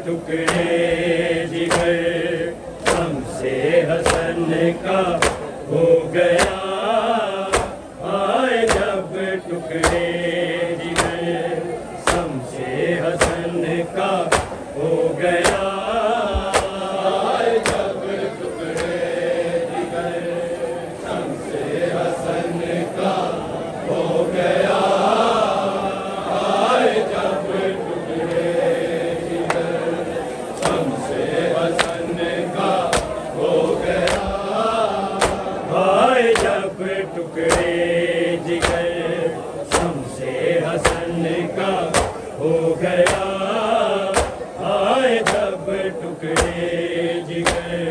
टुकड़े जिगर हमसे हसन का हो गया। आए जब टुकड़े जिगर हमसे हसन का हो गया। आए जब टुकड़े जिगर हमसे हसन का हो गया। आए जब टुकड़े जिगर हमसे हसन का हो गया। आए जब टुकड़े जिगर हमसे हसन का हो गया। आए जब टुकड़े जिगर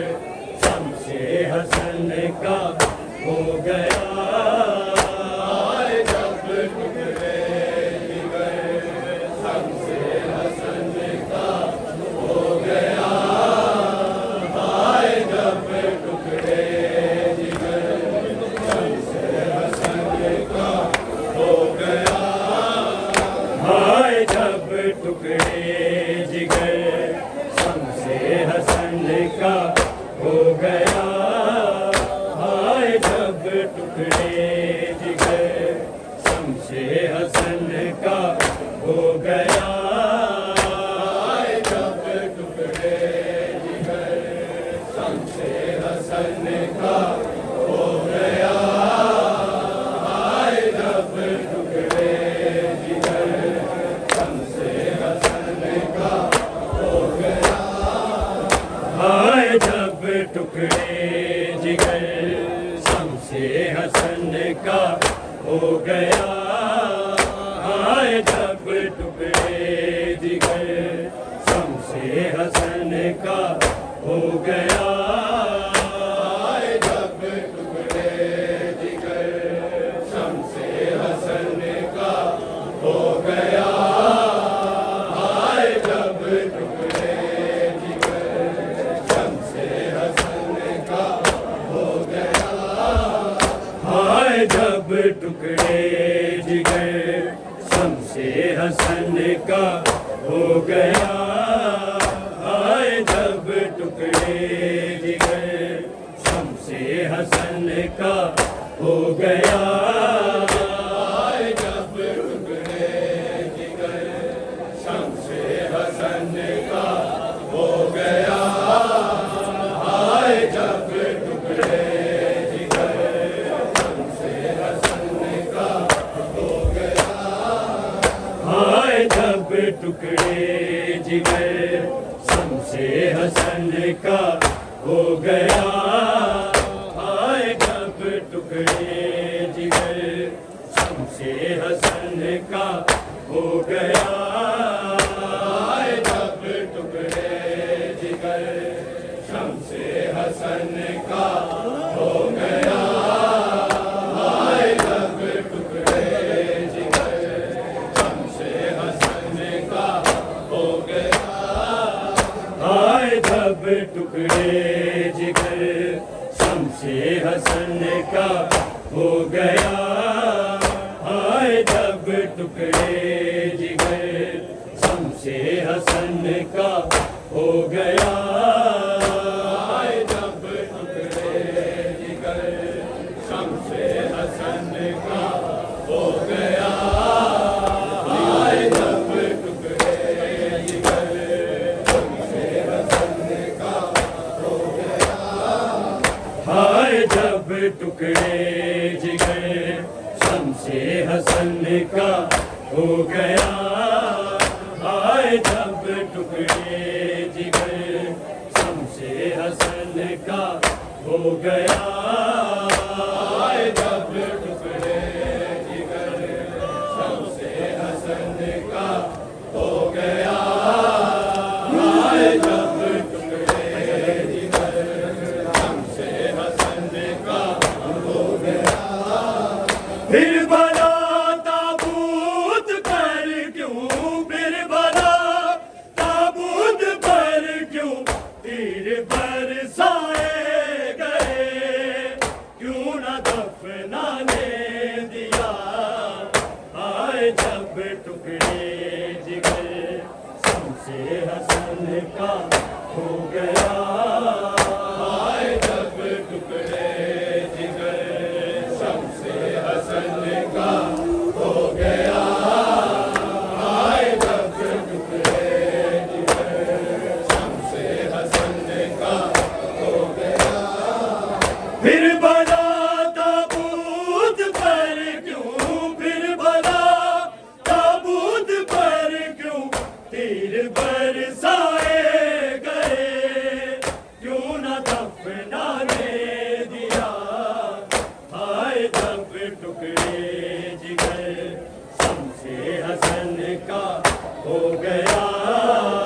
हमसे हसन का हो गया। आए जब टुकड़े जिगर हमसे हसन का हो गया। आए जब टुकड़े जिगर हमसे हसन का हो गया। आए जब टुकड़े जिगर हमसे हसन का हो गया। आए जब टुकड़े जिगर हमसे हसन का हो गया। आए जब टुकड़े जिगर हमसे हसन का हो गया। आए जब टुकड़े जिगर हमसे हसन का हो गया। आए जब टुकड़े जिगर हमसे हसन का हो गया। आए जब टुकड़े जिगर हमसे हसन का हो गया। आए जब टुकड़े जिगर हमसे हसन का हो गया। आए जब टुकड़े जिगर हमसे हसन का हो गया। आए जब टुकड़े जिगर हमसे हसन का हो गया। आए जब टुकड़े जिगर शम्से हसन का हो गया। हाय जब टुकड़े जिगर शम्से हसन का हो गया। हाय जब टुकड़े जिगर शम्से हसन का हो गया। हाय जब टुकड़े जिगर शम्से हसन का हो गया। हाय जब टुकड़े जिगर शम्से हसन का हो गया। हाय जब टुकड़े जिगर शम्से हसन का हो गया। हाय जब टुकड़े जिगर शम्से हसन का हो गया। हाय जब टुकड़े जिगर शम्से हसन का हो गया। हाय जब टुकड़े जिगर शम्से हसन का हो गया। हाय जब टुकड़े जिगर शम्से हसन का हो गया। हाय जब टुकड़े जिगर शम्से हसन का हो गया। हाय जब टुकड़े जिगर शम्से हसन का हो गया। हाय जब टुकड़े जिगर शम्से हसन का हो गया। हाय जब टुकड़े जिगर शम्से हसन का हो गया। हाय जब टुकड़े जिगर शम्से हसन का हो गया। फिर भला ताबूत पर क्यों, फिर भला ताबूत पर क्यों तीर बरसाए गए। क्यों न दफनाने दिया। हाय जब टुकड़े जिगर शम्से हसन का हो गया। हाय जब टुकड़े जिगर शम्से हसन का हो गया। हाय जब टुकड़े जिगर शम्से हसन का हो गया। फिर भला ताबूत पर क्यों, फिर भला ताबूत पर क्यों तीर बरसाए गए। क्यों न दफनाने दिया। हाय जब टुकड़े जिगर शम्से हसन का हो गया।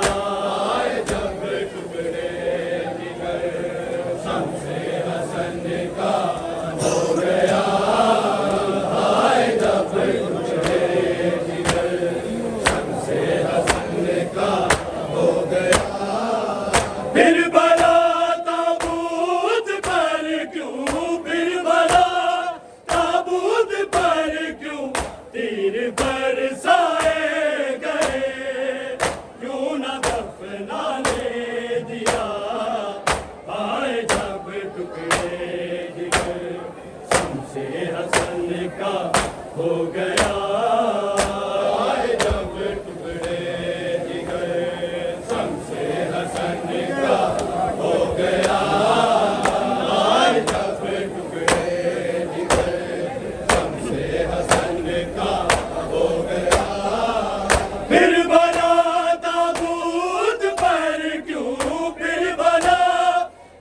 हाय जब टुकड़े जिगर शम्से हसन का हो गया। हाय जब टुकड़े जिगर शम्से हसन का हो गया। फिर भला ताबूत पर क्यों, फिर भला ताबूत पर क्यों तीर बरसाए गए। क्यों न दफनाने दिया। हाय जब टुकड़े जिगर शम्से हसन का हो गया। हाय जब टुकड़े जिगर शम्से हसन का हो गया। हाय जब टुकड़े जिगर शम्से हसन का हो गया। फिर भला ताबूत पर क्यों, फिर भला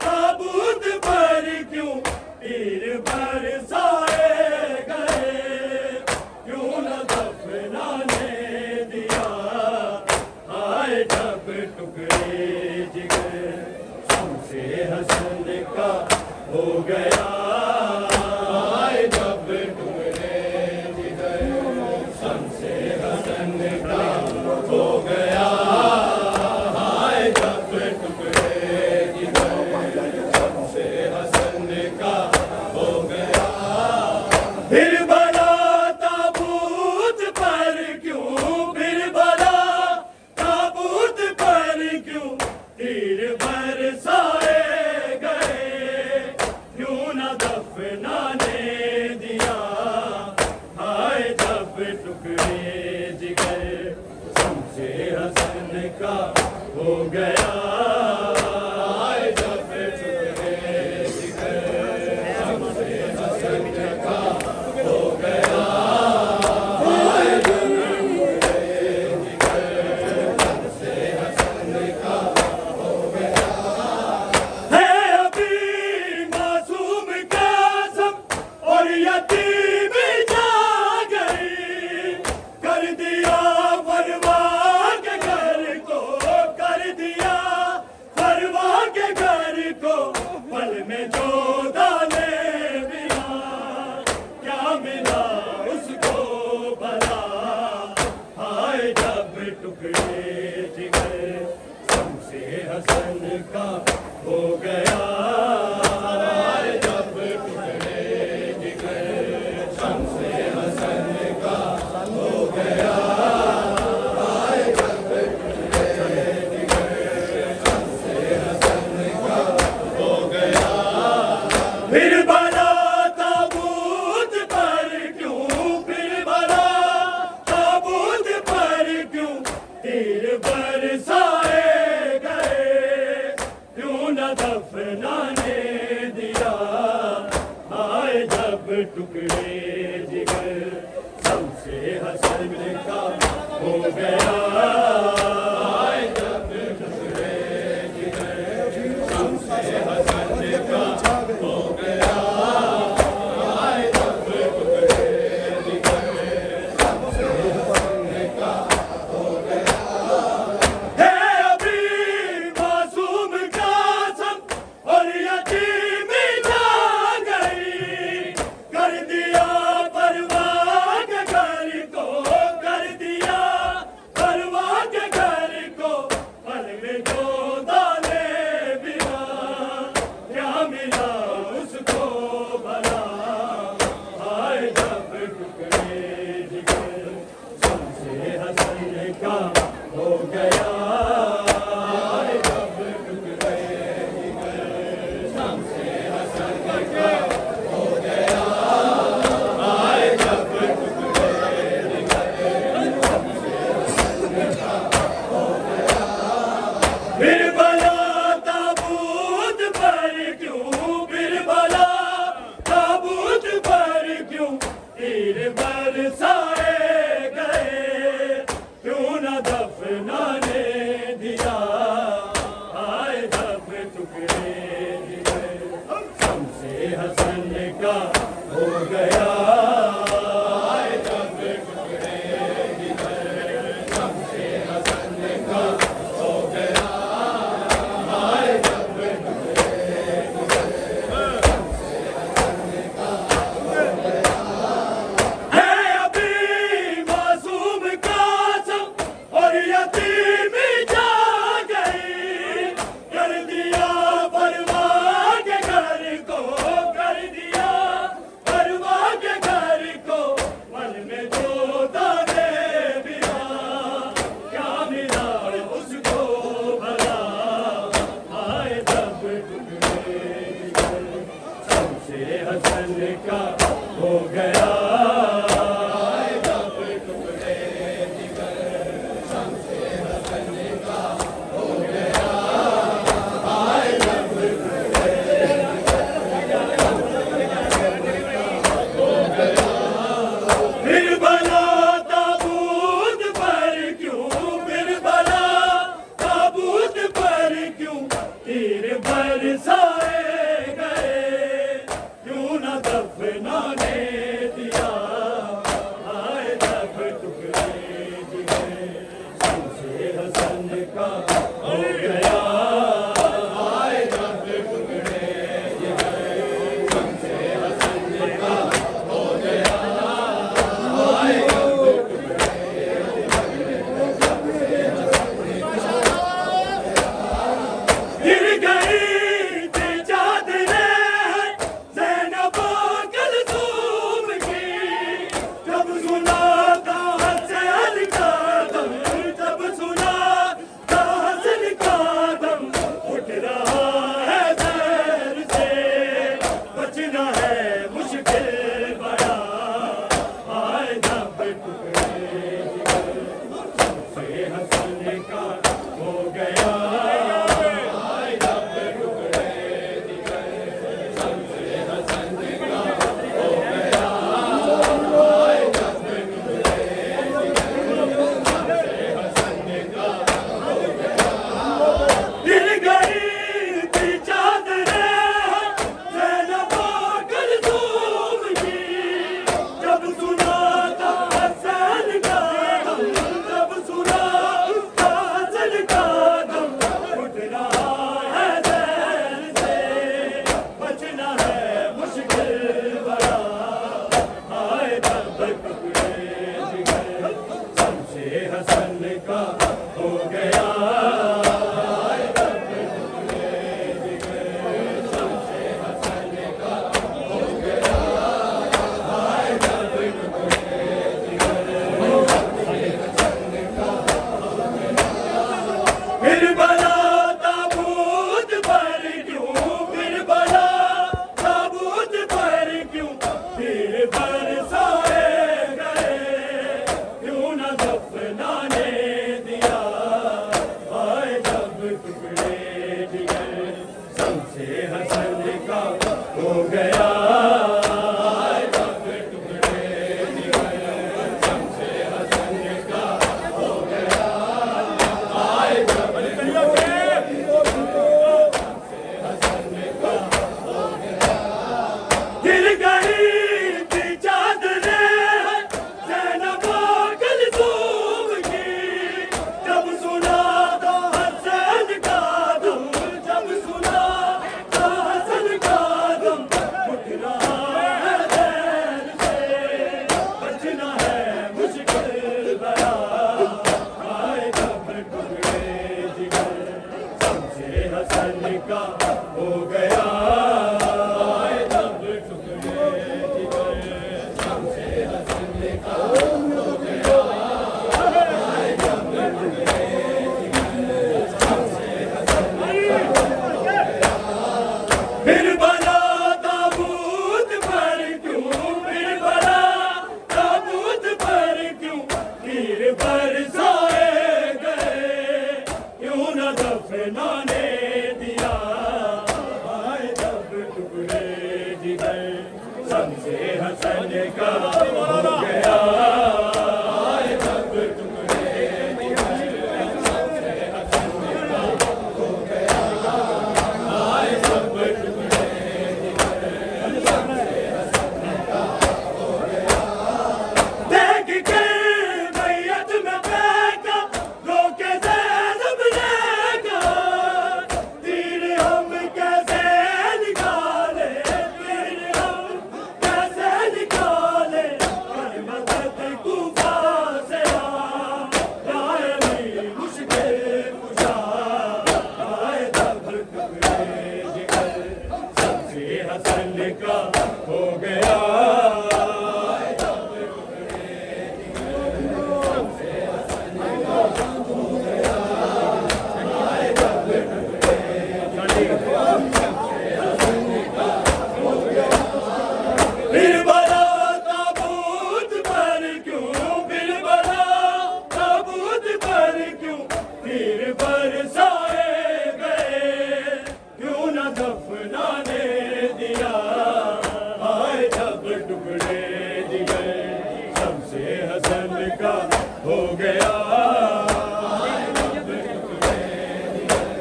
ताबूत पर क्यों तीर बरसाए गए। क्यों न दफनाने दिया। हाय जब टुकड़े जिगर शम्से हसन का हो गया। हाय जब टुकड़े जिगर शम्से हसन का हो गया। हाय जब टुकड़े जिगर शम्से हसन का हो गया। फिर भला ताबूत पर क्यों, फिर भला ताबूत पर क्यों तीर बरसा हो गया जब टुकड़े जिगर शम्से हसन का हो गया जब टुकड़े जिगर शम्से हसन का हो गया फिर बना ताबूत पर क्यों फिर बना ताबूत पर क्यों तीर बरसाए गए क्यों न दफनाने दिया आए जब टुकड़े जिगर शम्से हसन का हो गया आए जब टुकड़े जिगर शम्से हसन का हो गया आए जब टुकड़े जिगर शम्से हसन का हो गया है अभी मासूम कासम और यतीम जा गई कर दिया परवाह के घर को कर दिया परवाह के घर को पल में जो डाले बिना क्या मिला उसको भला आए जब टुकड़े जिगर शम्से हसन का हो गया आए जब टुकड़े जिगर शम्से हसन का हो गया आए जब टुकड़े जिगर शम्से हसन का हो गया फिर बना ताबूत पर क्यों फिर बना ताबूत पर क्यों तीर बरसाए गए क्यों न दफनाने दिया आए जब टुकड़े जिगर शम्से हसन का हो गया आए जब टुकड़े जिगर शम्से हसन का हो गया आए जब टुकड़े जिगर शम्से हसन का हो गया है अभी मासूम कासम और यतीम जा गई कर दिया परवाह के घर को कर दिया परवाह के घर को मन में जो दाने बिना क्या मिला उसको भला आए जब टुकड़े जिगर शम्से हसन का हो गया आए जब टुकड़े जिगर शम्से हसन का हो गया आए जब टुकड़े फिर बना ताबूत पर क्यों फिर बना ताबूत पर क्यों तीर बरसाए गए क्यों न दफनाने दिया आए जब टुकड़े जिगर शम्से हसन का हो गया आए जब टुकड़े जिगर शम्से हसन का हो गया आए जब टुकड़े जिगर शम्से हसन का गिर गई थी चादरें ज़ैनब कलसूम शम्से हसन का हो गया का हो गया तब टुकड़े जिगर शम्से हसन का हो गया तब टुकड़े जिगर शम्से हसन का हो गया फिर बना ताबूत पर क्यों फिर बना ताबूत पर क्यों तीर बरसाए गए क्यों न दफनाने शम्से हसन का हो गया तब टुकड़े जिगर शम्से हसन का हो गया तब टुकड़े जिगर शम्से हसन का हो गया देख के मैयत में फेंका रोके ज़ैनब ने कहा तीर हम कैसे निकाले हसन का हो गया तब टुकड़े जिगर शम्से हसन का हो गया तब टुकड़े जिगर शम्से हसन का हो गया फिर बना ताबूत पर क्यों फिर बना ताबूत पर क्यों तीर बरसाए गए क्यों न दफनाने टुकड़े जिगर शम्से हसन का हो गया तब टुकड़े जिगर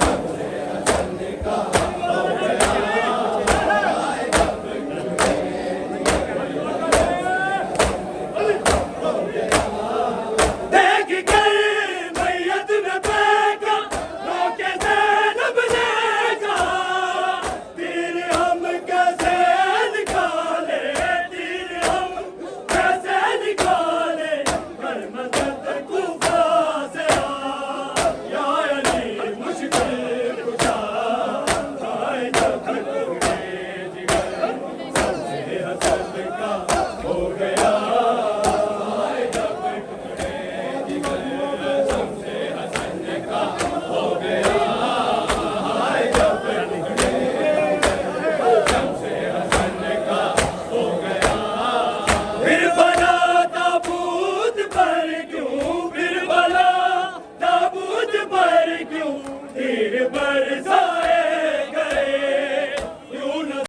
शम्से हसन का हो गया तब टुकड़े देख के मैयत में फेंका रोके ज़ैनब ने कहा तीर हम कैसे मुश्किल कुशा